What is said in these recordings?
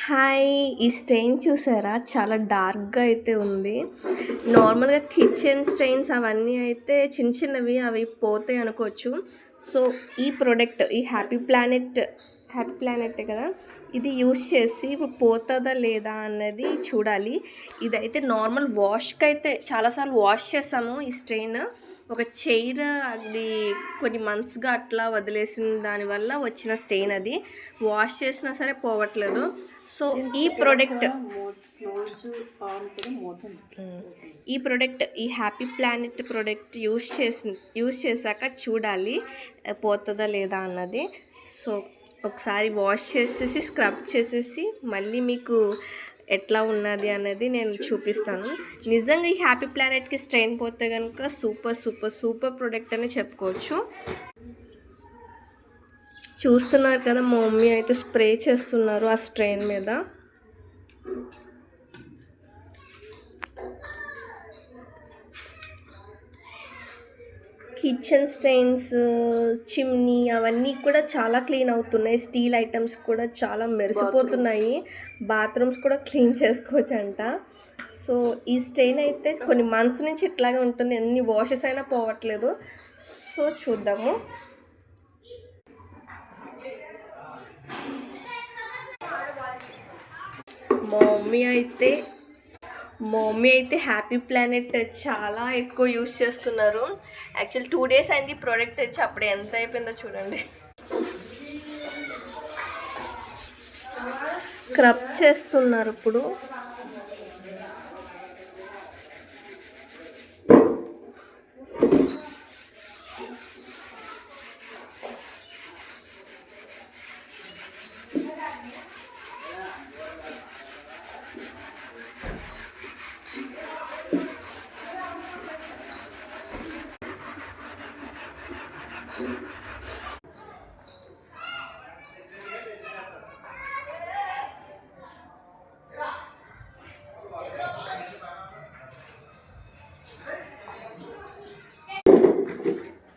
Hi! ఈ strain చూసారా? చాలా డార్క్‌గా అయితే ఉంది. నార్మల్‌గా కిచెన్ స్టెయిన్స్ అవన్నీ అయితే చిన్న చిన్నవి అవి పోతాయి అనుకోవచ్చు. సో, ఈ ప్రొడక్ట్ ఈ హ్యాపీ ప్లానెట్టే కదా! ఇది యూజ్ చేసి ఇప్పుడు పోతదా లేదా అన్నది చూడాలి. ఇదైతే నార్మల్ వాష్‌కైతే చాలా సార్లు వాష్ చేశాము ఈ స్టెయిన్. ఒక చైర్ అది కొన్ని మంత్స్‌గా అట్లా వదిలేసిన దానివల్ల వచ్చిన స్టెయిన్ అది. వాష్ చేసినా సరే పోవట్లేదు. సో ఈ ప్రోడక్ట్ ఈ హ్యాపీ ప్లానెట్ ప్రోడక్ట్ యూస్ చేశాక చూడాలి పోతుందా లేదా అన్నది. సో ఒకసారి వాష్ చేసేసి స్క్రబ్ చేసేసి మళ్ళీ మీకు ఎట్లా ఉన్నది అనేది నేను చూపిస్తాను. నిజంగా ఈ హ్యాపీ ప్లానెట్కి స్ట్రెయిన్ పోతే కనుక సూపర్ సూపర్ సూపర్ ప్రోడక్ట్ అని చెప్పుకోవచ్చు. చూస్తున్నారు కదా, మా మమ్మీ అయితే స్ప్రే చేస్తున్నారు ఆ స్ట్రెయిన్ మీద. కిచెన్ స్టెయిన్స్, చిమ్నీ అవన్నీ కూడా చాలా క్లీన్ అవుతున్నాయి. స్టీల్ ఐటమ్స్ కూడా చాలా మెరిసిపోతున్నాయి. బాత్రూమ్స్ కూడా క్లీన్ చేసుకోవచ్చు అంట. సో ఈ స్టెయిన్ అయితే కొన్ని మంత్స్ నుంచి ఇట్లాగే ఉంటుంది. ఎన్ని వాషెస్ అయినా పోవట్లేదు. సో చూద్దాము. మా మమ్మీ అయితే హ్యాపీ ప్లానెట్ చాలా ఎక్కువ యూస్ చేస్తున్నారు. యాక్చువల్ 2 days అయింది ప్రోడక్ట్ వచ్చి. అప్పుడు ఎంత అయిపోయిందో చూడండి. స్క్రబ్ చేస్తున్నారు ఇప్పుడు.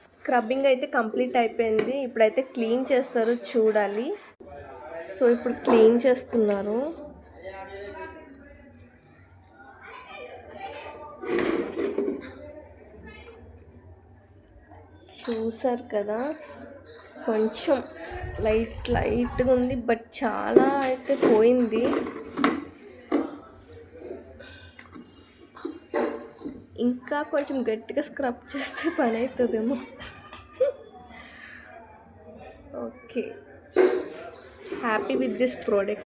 స్క్రబ్బింగ్ అయితే కంప్లీట్ అయిపోయింది. ఇప్పుడైతే క్లీన్ చేస్తారు, చూడాలి. సో ఇప్పుడు క్లీన్ చేస్తున్నారు. చూసారు కదా, కొంచెం లైట్గా ఉంది, బట్ చాలా అయితే పోయింది. ఇంకా కొంచెం గట్టిగా స్క్రబ్ చేస్తే పని అవుతుందేమో. Okay, happy with this product.